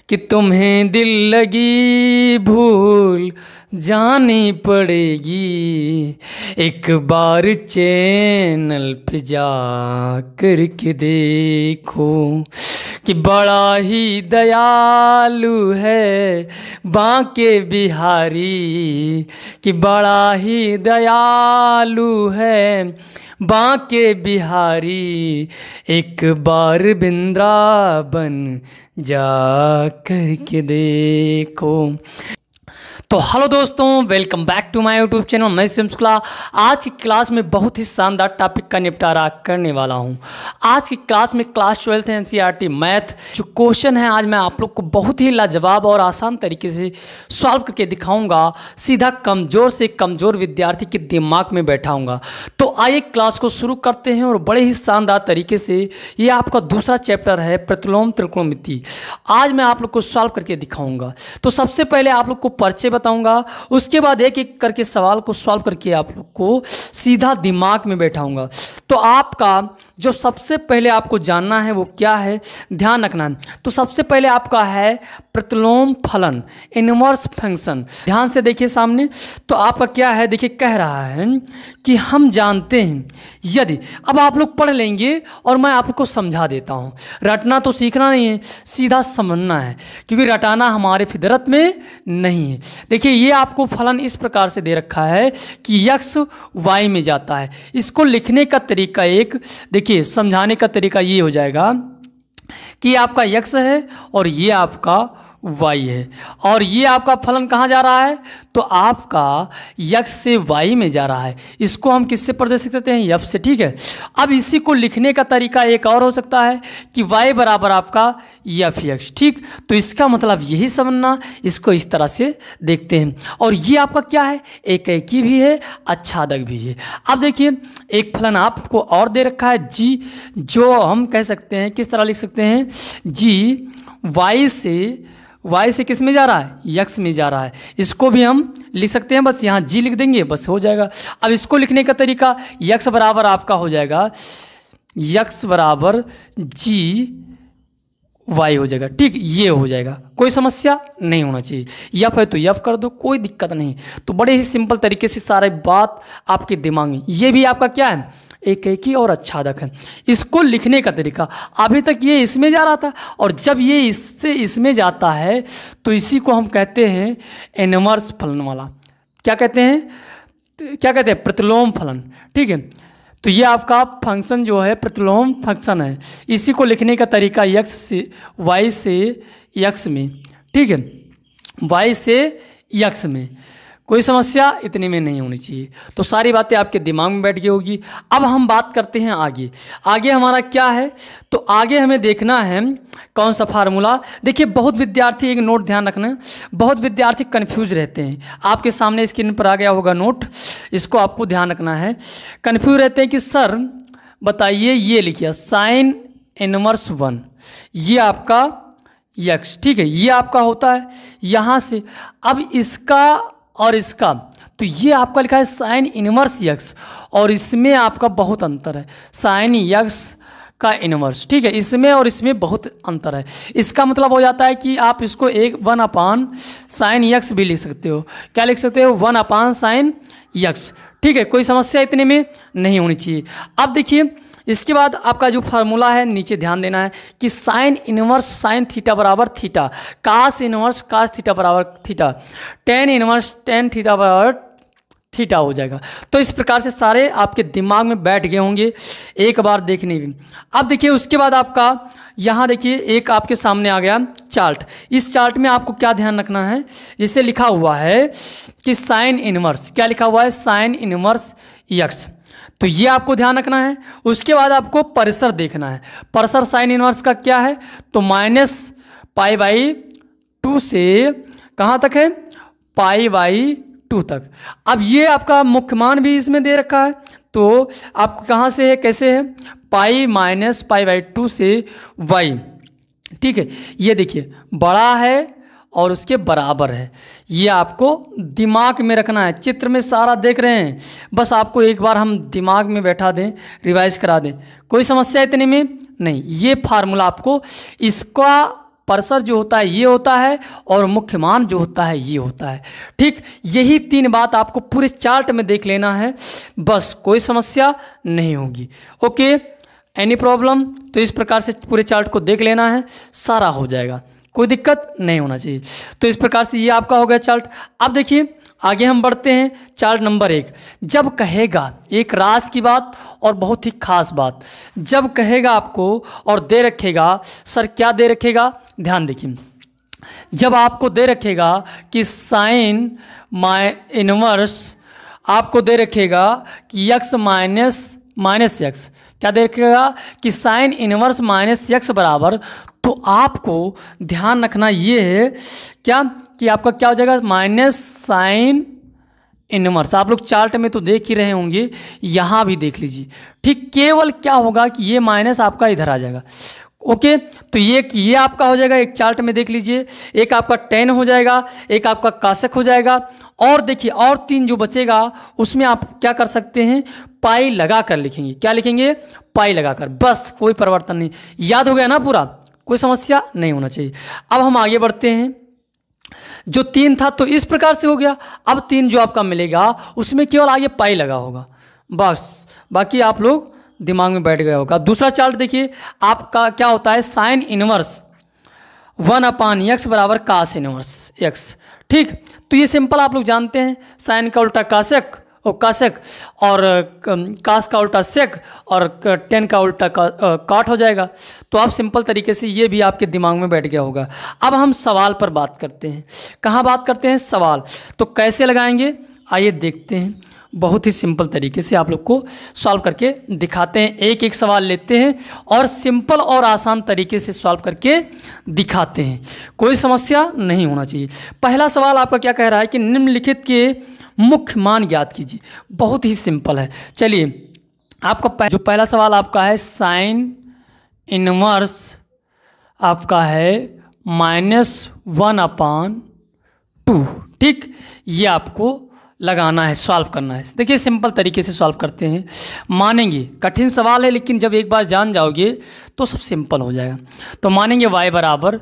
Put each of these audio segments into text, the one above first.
कि तुम्हें दिल लगी भूल जानी पड़ेगी, एक बार चैनल पे जा कर के देखो कि बड़ा ही दयालु है बांके बिहारी, कि बड़ा ही दयालु है बांके बिहारी, एक बार वृंदावन जा कर के देखो। तो हेलो दोस्तों, welcome back to my YouTube channel. मैं सिमस्कुला आज की क्लास में बहुत ही शानदार टॉपिक का निपटारा करने वाला हूं। आज की क्लास में क्लास 12 एनसीईआरटी मैथ जो क्वेश्चन है आज मैं आप लोग को बहुत ही लाजवाब और आसान तरीके से सॉल्व करके दिखाऊंगा, सीधा कमज़ोर से कमज़ोर विद्यार्थी के दिमाग में बैठाऊंगा। तो आइए क्लास को शुरू करते हैं और बड़े ही शानदार तरीके से ये आपका दूसरा चैप्टर है प्रतिलोम त्रिकोणमिति। आज मैं आप लोग को सॉल्व करके दिखाऊंगा। तो सबसे पहले आप लोग को परिचय बताऊंगा, उसके बाद एक एक करके सवाल को सॉल्व करके आप लोग को सीधा दिमाग में बैठाऊंगा। तो आपका जो सबसे पहले आपको जानना है वो क्या है, ध्यान रखना है। तो सबसे पहले आपका है प्रतिलोम फलन, इनवर्स फंक्शन। ध्यान से देखिए सामने। तो आपका क्या है, देखिए कह रहा है कि हम जानते हैं यदि, अब आप लोग पढ़ लेंगे और मैं आपको समझा देता हूँ। रटना तो सीखना नहीं है, सीधा समझना है, क्योंकि रटाना हमारे फितरत में नहीं है। देखिए ये आपको फलन इस प्रकार से दे रखा है कि x y में जाता है। इसको लिखने का तरीका एक देखिए, समझाने का तरीका ये हो जाएगा कि आपका x है और ये आपका y है, और ये आपका फलन कहाँ जा रहा है, तो आपका x से y में जा रहा है। इसको हम किससे प्रदर्शित करते हैं, f से, ठीक है। अब इसी को लिखने का तरीका एक और हो सकता है कि y बराबर आपका f(x), ठीक। तो इसका मतलब यही समझना, इसको इस तरह से देखते हैं। और ये आपका क्या है, एक एकी भी है, अच्छादक भी है। अब देखिए एक फलन आपको और दे रखा है g, जो हम कह सकते हैं किस तरह लिख सकते हैं, g y से किस में जा रहा है, x में जा रहा है। इसको भी हम लिख सकते हैं, बस यहाँ g लिख देंगे बस हो जाएगा। अब इसको लिखने का तरीका x बराबर आपका हो जाएगा, x बराबर g y हो जाएगा, ठीक। ये हो जाएगा, कोई समस्या नहीं होना चाहिए। यफ है तो यफ कर दो, कोई दिक्कत नहीं। तो बड़े ही सिंपल तरीके से सारी बात आपके दिमाग में। ये भी आपका क्या है, एक एकी और अच्छादक है। इसको लिखने का तरीका, अभी तक ये इसमें जा रहा था और जब ये इससे इसमें जाता है तो इसी को हम कहते हैं इनवर्स फलन वाला। क्या कहते हैं, क्या कहते हैं, प्रतिलोम फलन, ठीक है। तो ये आपका फंक्शन जो है प्रतिलोम फंक्शन है। इसी को लिखने का तरीका x से y से x में, ठीक है, y से x में। कोई समस्या इतने में नहीं होनी चाहिए। तो सारी बातें आपके दिमाग में बैठ गई होगी। अब हम बात करते हैं आगे। आगे हमारा क्या है, तो आगे हमें देखना है कौन सा फार्मूला। देखिए बहुत विद्यार्थी, एक नोट ध्यान रखना, बहुत विद्यार्थी कन्फ्यूज रहते हैं। आपके सामने स्क्रीन पर आ गया होगा नोट, इसको आपको ध्यान रखना है। कन्फ्यूज रहते हैं कि सर बताइए, ये लिखिए साइन इनवर्स 1, ये आपका x, ठीक है, ये आपका होता है यहाँ से। अब इसका और इसका, तो ये आपका लिखा है साइन इनवर्स x, और इसमें आपका बहुत अंतर है, साइन x का इनवर्स, ठीक है। इसमें और इसमें बहुत अंतर है। इसका मतलब हो जाता है कि आप इसको 1/sin x भी लिख सकते हो। क्या लिख सकते हो, 1/sin x, ठीक है। कोई समस्या इतने में नहीं होनी चाहिए। अब देखिए इसके बाद आपका जो फार्मूला है, नीचे ध्यान देना है कि साइन इनवर्स साइन थीटा बराबर थीटा, कास इनवर्स कास थीटा बराबर theta, tan inverse tan theta बराबर थीटा हो जाएगा। तो इस प्रकार से सारे आपके दिमाग में बैठ गए होंगे, एक बार देखने भी। अब देखिए उसके बाद आपका यहाँ देखिए एक आपके सामने आ गया चार्ट। इस चार्ट में आपको क्या ध्यान रखना है, जिसे लिखा हुआ है कि साइन इनवर्स, क्या लिखा हुआ है, साइन इनवर्स x, तो ये आपको ध्यान रखना है। उसके बाद आपको परिसर देखना है। परिसर साइन इनवर्स का क्या है, तो -π/2 से कहाँ तक है, π/2 तक। अब ये आपका मुख्य मान भी इसमें दे रखा है, तो आपको कहाँ से है, कैसे है, π-π/2 से y, ठीक है। ये देखिए बड़ा है और उसके बराबर है, ये आपको दिमाग में रखना है। चित्र में सारा देख रहे हैं, बस आपको एक बार हम दिमाग में बैठा दें, रिवाइज करा दें, कोई समस्या इतने में नहीं। ये फार्मूला आपको, इसका परसर जो होता है ये होता है और मुख्य मान जो होता है ये होता है। ठीक, यही 3 बात आपको पूरे चार्ट में देख लेना है, बस कोई समस्या नहीं होगी। Okay, any problem? तो इस प्रकार से पूरे चार्ट को देख लेना है, सारा हो जाएगा, कोई दिक्कत नहीं होना चाहिए। तो इस प्रकार से ये आपका हो गया चार्ट। अब देखिए आगे हम बढ़ते हैं, चार्ट नंबर 1। जब कहेगा, एक राज की बात और बहुत ही खास बात, जब कहेगा आपको और दे रखेगा, सर क्या दे रखेगा, ध्यान देखिए, जब आपको दे रखेगा कि साइन इनवर्स, आपको दे रखेगा कि यक्स माइनस यक्स, क्या दे रखेगा कि साइन इनवर्स माइनस यक्स बराबर, तो आपको ध्यान रखना ये है क्या कि आपका क्या हो जाएगा, माइनस साइन इनवर्स। आप लोग चार्ट में तो देख ही रहे होंगे, यहाँ भी देख लीजिए। ठीक, केवल क्या होगा कि ये माइनस आपका इधर आ जाएगा। ओके, तो ये आपका हो जाएगा, एक चार्ट में देख लीजिए, एक आपका tan हो जाएगा, एक आपका कासेक हो जाएगा, और देखिए और 3 जो बचेगा उसमें आप क्या कर सकते हैं, पाई लगा कर लिखेंगे। क्या लिखेंगे, पाई लगाकर, बस कोई परिवर्तन नहीं। याद हो गया ना पूरा, कोई समस्या नहीं होना चाहिए। अब हम आगे बढ़ते हैं, जो 3 था तो इस प्रकार से हो गया। अब 3 जो आपका मिलेगा उसमें केवल आगे पाई लगा होगा, बस, बाकी आप लोग दिमाग में बैठ गया होगा। दूसरा चार्ट देखिए, आपका क्या होता है, साइन इनवर्स 1/x बराबर कास इनवर्स x। ठीक, तो ये सिंपल आप लोग जानते हैं, साइन का उल्टा कासेक और कास का उल्टा सेक और tan का उल्टा काट हो जाएगा। तो आप सिंपल तरीके से ये भी आपके दिमाग में बैठ गया होगा। अब हम सवाल पर बात करते हैं। कहाँ बात करते हैं, सवाल। तो कैसे लगाएंगे, आइए देखते हैं। बहुत ही सिंपल तरीके से आप लोग को सॉल्व करके दिखाते हैं। एक एक सवाल लेते हैं और सिंपल और आसान तरीके से सॉल्व करके दिखाते हैं, कोई समस्या नहीं होना चाहिए। पहला सवाल आपका क्या कह रहा है कि निम्नलिखित के मुख्य मान ज्ञात कीजिए। बहुत ही सिंपल है। चलिए, आपका जो पहला सवाल आपका है, साइन इनवर्स आपका है -1/2। ठीक, ये आपको लगाना है, सॉल्व करना है। देखिए सिंपल तरीके से सॉल्व करते हैं, मानेंगे कठिन सवाल है लेकिन जब एक बार जान जाओगे तो सब सिंपल हो जाएगा। तो मानेंगे y बराबर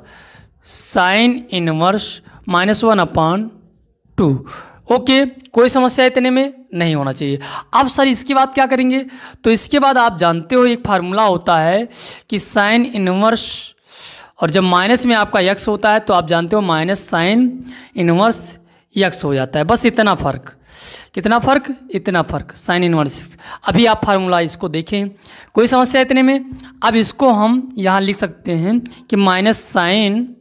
साइन इनवर्स -1/2। ओके, कोई समस्या इतने में नहीं होना चाहिए। अब सर इसके बाद क्या करेंगे, तो इसके बाद आप जानते हो एक फार्मूला होता है कि साइन इनवर्स, और जब माइनस में आपका x होता है तो आप जानते हो माइनस साइन इनवर्स x हो जाता है। बस इतना फ़र्क, कितना फ़र्क, इतना फ़र्क, साइन इनवर्स। अभी आप फार्मूला इसको देखें, कोई समस्या इतने में। अब इसको हम यहाँ लिख सकते हैं कि माइनस साइन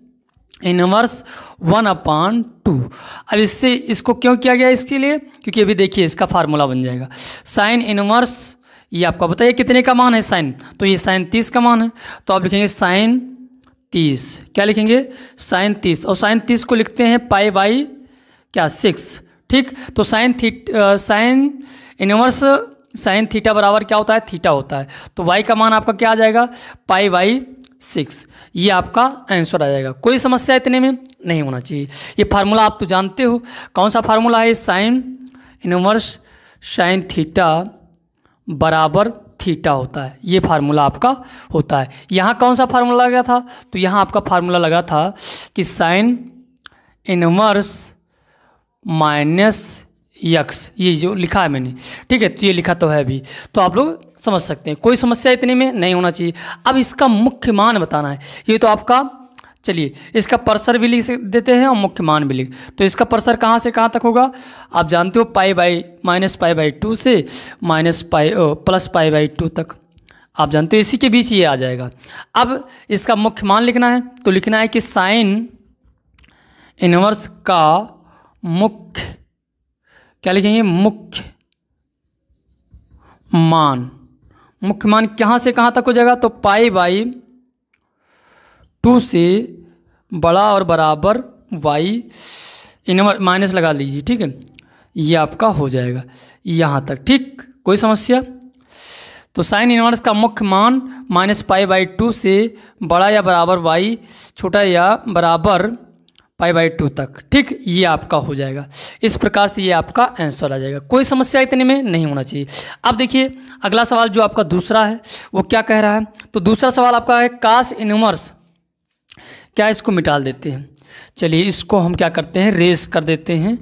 इनवर्स 1/2। अब इससे इसको क्यों किया गया, इसके लिए क्योंकि अभी देखिए इसका फार्मूला बन जाएगा साइन इनवर्स, ये आपका बताइए कितने का मान है साइन, तो ये साइन 30 का मान है, तो आप लिखेंगे साइन 30। क्या लिखेंगे, साइन 30, और साइन 30 को लिखते हैं पाई बाई क्या 6। ठीक, तो साइन इनवर्स साइन थीटा बराबर क्या होता है, थीटा होता है। तो y का मान आपका क्या आ जाएगा, पाई बाई 6। ये आपका आंसर आ जाएगा, कोई समस्या इतने में नहीं होना चाहिए। ये फार्मूला आप तो जानते हो, कौन सा फार्मूला है, साइन इनवर्स साइन थीटा बराबर थीटा होता है, ये फार्मूला आपका होता है। यहाँ कौन सा फार्मूला लगा था, तो यहाँ आपका फार्मूला लगा था कि साइन इनवर्स -x, ये जो लिखा है मैंने, ठीक है, तो ये लिखा तो है भी, तो आप लोग समझ सकते हैं, कोई समस्या इतने में नहीं होना चाहिए। अब इसका मुख्य मान बताना है, ये तो आपका, चलिए इसका परसर भी लिख देते हैं और मुख्य मान भी लिख। तो इसका परसर कहाँ से कहाँ तक होगा, आप जानते हो -π/2 से +π/2 तक, आप जानते हो इसी के बीच ये आ जाएगा। अब इसका मुख्य मान लिखना है, तो लिखना है कि साइन इनवर्स का मुख्य, क्या लिखेंगे, मुख्य मान कहाँ से कहाँ तक हो जाएगा, तो π/2 से बड़ा और बराबर y इनवर्स माइनस लगा लीजिए। ठीक है, ये आपका हो जाएगा यहाँ तक। ठीक, कोई समस्या, तो साइन इनवर्स का मुख्य मान -π/2 से बड़ा या बराबर y छोटा या बराबर π/2 तक। ठीक, ये आपका हो जाएगा। इस प्रकार से ये आपका आंसर आ जाएगा, कोई समस्या इतने में नहीं होना चाहिए। अब देखिए अगला सवाल जो आपका दूसरा है वो क्या कह रहा है, तो दूसरा सवाल आपका है कास इनवर्स क्या इसको मिटा देते हैं। चलिए इसको हम क्या करते हैं, रेस कर देते हैं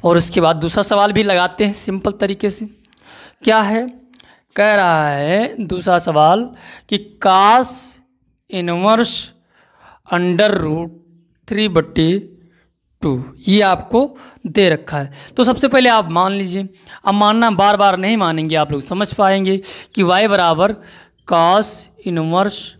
और उसके बाद दूसरा सवाल भी लगाते हैं सिंपल तरीके से। क्या है, कह रहा है दूसरा सवाल कि कास इनवर्स अंडर रूट 3/2 ये आपको दे रखा है। तो सबसे पहले आप मान लीजिए, अब मानना बार बार नहीं मानेंगे, आप लोग समझ पाएंगे कि y बराबर कास इनवर्स,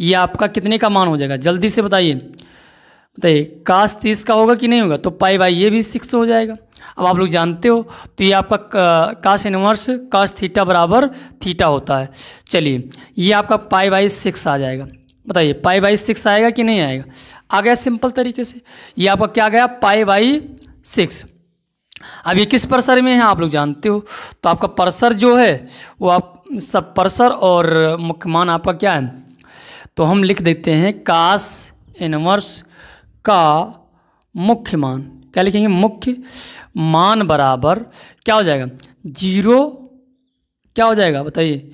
ये आपका कितने का मान हो जाएगा, जल्दी से बताइए बताइए। कास 30 का होगा कि नहीं होगा, तो पाई बाई ये भी 6 हो जाएगा। अब आप लोग जानते हो तो ये आपका कास इनवर्स कास थीटा बराबर थीटा होता है। चलिए ये आपका पाई बाई 6 आ जाएगा। बताइए पाई बाई 6 आएगा कि नहीं आएगा, आ गया सिंपल तरीके से। ये आपका क्या गया, पाई बाई 6। अब ये किस परसर में है आप लोग जानते हो, तो आपका परसर जो है वो आप सब परसर और मुख्य मान आपका क्या है, तो हम लिख देते हैं कास इनवर्स का मुख्य मान। क्या लिखेंगे, मुख्य मान बराबर क्या हो जाएगा, 0 क्या हो जाएगा बताइए।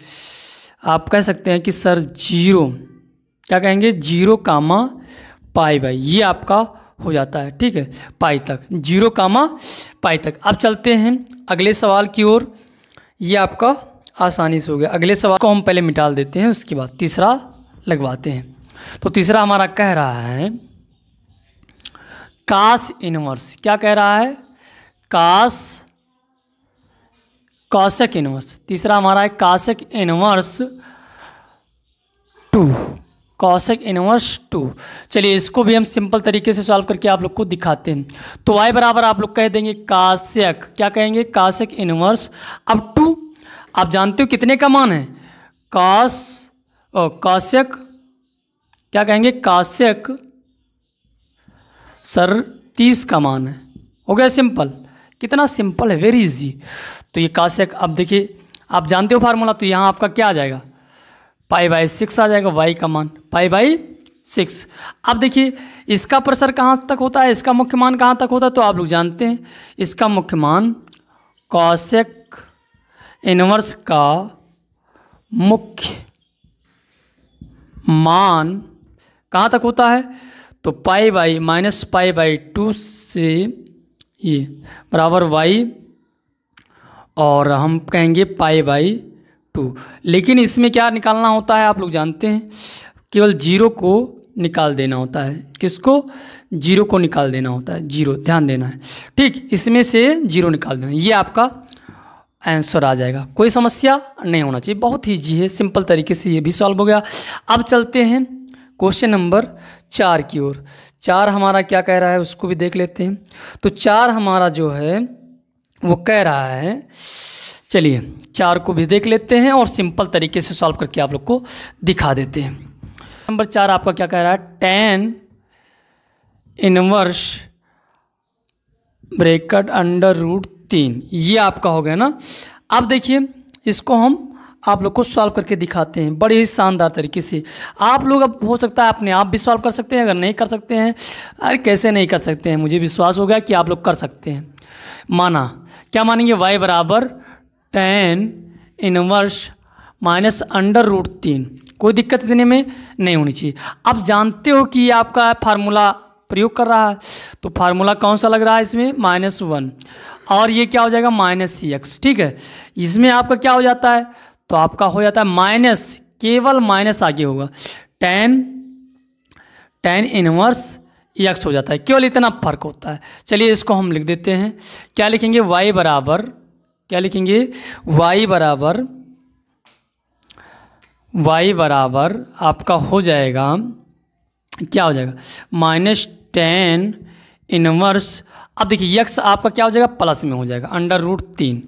आप कह सकते हैं कि सर 0 क्या कहेंगे, 0 कामा पाई बाई, ये आपका हो जाता है। ठीक है, पाई तक 0 कामा पाई तक। अब चलते हैं अगले सवाल की ओर। ये आपका आसानी से हो गया। अगले सवाल को हम पहले मिटा देते हैं, उसके बाद तीसरा लगवाते हैं। तो तीसरा हमारा कह रहा है कास इनवर्स, क्या कह रहा है, कास कॉसेक इनवर्स। तीसरा हमारा है कासेक इनवर्स 2, कॉसेक इनवर्स 2। चलिए इसको भी हम सिंपल तरीके से सॉल्व करके आप लोग को दिखाते हैं। तो y बराबर आप लोग कह देंगे कासेक, क्या कहेंगे, कासेक इनवर्स। अब 2 आप जानते हो कितने का मान है, कॉसेक क्या कहेंगे, कासेक सर 30 का मान है। हो गया सिंपल, कितना सिंपल है, वेरी इजी। तो ये कासेक, अब देखिए आप जानते हो फार्मूला, तो यहाँ आपका क्या आ जाएगा, पाई बाई 6 आ जाएगा, y का मान पाई बाई 6। अब देखिए इसका प्रेशर कहाँ तक होता है, इसका मुख्य मान कहाँ तक होता है, तो आप लोग जानते हैं इसका मुख्य मान कॉसेक इनवर्स का मुख्य मान कहाँ तक होता है, तो pi by minus pi by 2 से ये बराबर y, और हम कहेंगे पाई बाई 2। लेकिन इसमें क्या निकालना होता है आप लोग जानते हैं, केवल 0 को निकाल देना होता है। किसको, 0 को निकाल देना होता है, 0 ध्यान देना है। ठीक, इसमें से 0 निकाल देना, ये आपका आंसर आ जाएगा। कोई समस्या नहीं होना चाहिए, बहुत ही ईजी है, सिंपल तरीके से ये भी सॉल्व हो गया। अब चलते हैं क्वेश्चन नंबर 4 की ओर। 4 हमारा क्या कह रहा है उसको भी देख लेते हैं। तो 4 हमारा जो है वो कह रहा है, चलिए 4 को भी देख लेते हैं और सिंपल तरीके से सॉल्व करके आप लोग को दिखा देते हैं। नंबर 4 आपका क्या कह रहा है, tan inverse bracket under root 3, ये आपका हो गया ना। अब देखिए इसको हम आप लोग को सॉल्व करके दिखाते हैं बड़े ही शानदार तरीके से। आप लोग अब हो सकता है अपने आप भी सॉल्व कर सकते हैं, अगर नहीं कर सकते हैं, अरे कैसे नहीं कर सकते हैं, मुझे विश्वास हो गया कि आप लोग कर सकते हैं। माना क्या मानेंगे, y बराबर tan inverse minus under root 3, कोई दिक्कत इतने में नहीं होनी चाहिए। अब जानते हो कि आपका फार्मूला प्रयोग कर रहा है, तो फार्मूला कौन सा लग रहा है इसमें, -1, और ये क्या हो जाएगा -cx। ठीक है, इसमें आपका क्या हो जाता है, तो आपका हो जाता है माइनस, केवल माइनस आगे होगा, tan इनवर्स x हो जाता है, केवल इतना फर्क होता है। चलिए इसको हम लिख देते हैं, क्या लिखेंगे, y बराबर क्या लिखेंगे, y बराबर आपका हो जाएगा, क्या हो जाएगा, -tan इनवर्स। अब देखिए x आपका क्या हो जाएगा, प्लस में हो जाएगा, अंडर रूट 3।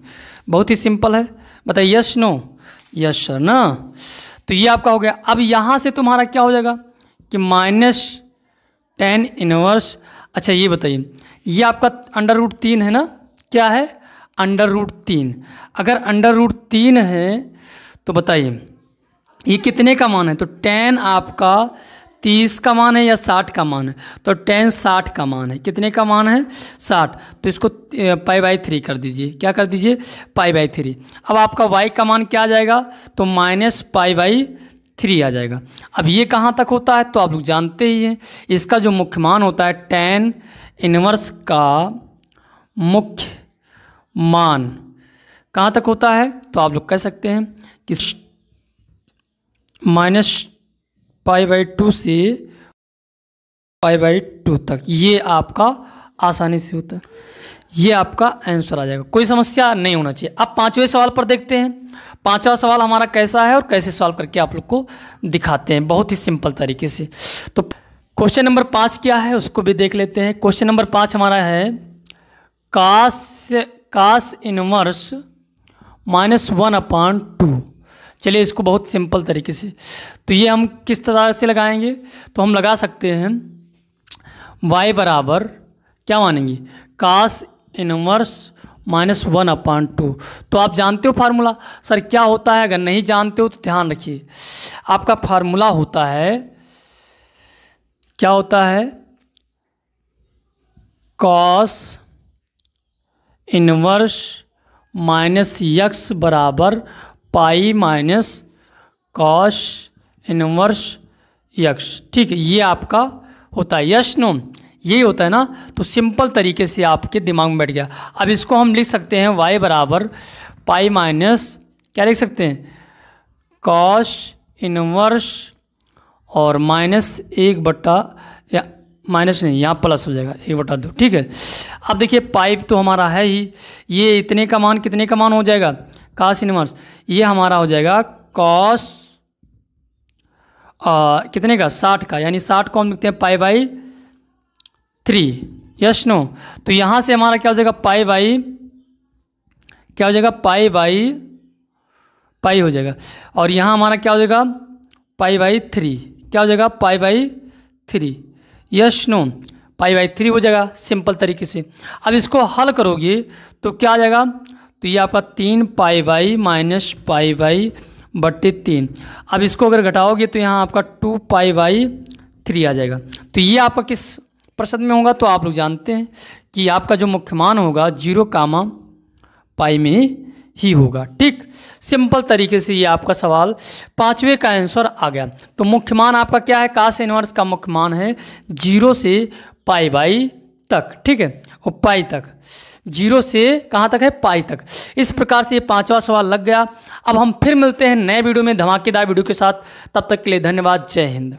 बहुत ही सिंपल है, बताइए यस नो, यस सर ना। तो ये आपका हो गया। अब यहाँ से तुम्हारा क्या हो जाएगा कि -tan इनवर्स। अच्छा ये बताइए, ये आपका अंडर रूट 3 है ना, क्या है, अंडर रूट 3। अगर अंडर रूट 3 है तो बताइए ये कितने का मान है, तो tan आपका 30 का मान है या 60 का मान है, तो tan 60 का मान है। कितने का मान है, 60। तो इसको पाई बाई 3 कर दीजिए, क्या कर दीजिए, पाई बाई 3। अब आपका y का मान क्या आ जाएगा, तो -पाई बाई 3 आ जाएगा। अब ये कहाँ तक होता है तो आप लोग जानते ही हैं, इसका जो मुख्य मान होता है tan इनवर्स का मुख्य मान कहाँ तक होता है तो आप लोग कह सकते हैं कि -π/2 से π/2 तक, ये आपका आसानी से होता है। ये आपका आंसर आ जाएगा, कोई समस्या नहीं होना चाहिए। अब 5वें सवाल पर देखते हैं। 5वां सवाल हमारा कैसा है और कैसे सॉल्व करके आप लोग को दिखाते हैं बहुत ही सिंपल तरीके से। तो क्वेश्चन नंबर 5 क्या है उसको भी देख लेते हैं। क्वेश्चन नंबर 5 हमारा है कास इनवर्स -1/2। चलिए इसको बहुत सिंपल तरीके से, तो ये हम किस तरह से लगाएंगे तो हम लगा सकते हैं y बराबर क्या मानेंगे कास इनवर्स -1/2। तो आप जानते हो फार्मूला सर क्या होता है, अगर नहीं जानते हो तो ध्यान रखिए। आपका फार्मूला होता है, क्या होता है, कॉस इनवर्स -x बराबर pi minus cos inverse x। ठीक है, ये आपका होता है, यस नो, यही होता है ना। तो सिंपल तरीके से आपके दिमाग में बैठ गया। अब इसको हम लिख सकते हैं y बराबर पाई माइनस क्या लिख सकते हैं कॉस इनवर्स और -1/, या माइनस नहीं यहाँ प्लस हो जाएगा 1/2। ठीक है, अब देखिए पाई तो हमारा है ही, ये इतने का मान कितने का मान हो जाएगा कॉस इनवर्स, ये हमारा हो जाएगा कॉस कितने का 60 का, यानी 60 को हम लिखते हैं π/3, यस नो। तो यहाँ से हमारा क्या हो जाएगा क्या हो जाएगा पाई हो जाएगा, और यहाँ हमारा क्या हो जाएगा π/3, क्या हो जाएगा π/3, यस नो, π/3 हो जाएगा सिंपल तरीके से। अब इसको हल करोगे तो क्या आ जाएगा, तो ये आपका 3π/- π/3। अब इसको अगर घटाओगे तो यहाँ आपका 2π/3 आ जाएगा। तो ये आपका किस प्रश्न में होगा तो आप लोग जानते हैं कि आपका जो मुख्य मान होगा 0, में ही होगा। ठीक, सिंपल तरीके से ये आपका सवाल 5वें का आंसर आ गया। तो मुख्य मान आपका क्या है, कास इनवर्स का मुख्य मान है 0 से π/, तक। ठीक है, और पाई तक, 0 से कहाँ तक है पाई तक। इस प्रकार से ये 5वां सवाल लग गया। अब हम फिर मिलते हैं नए वीडियो में धमाकेदार वीडियो के साथ, तब तक के लिए धन्यवाद, जय हिंद।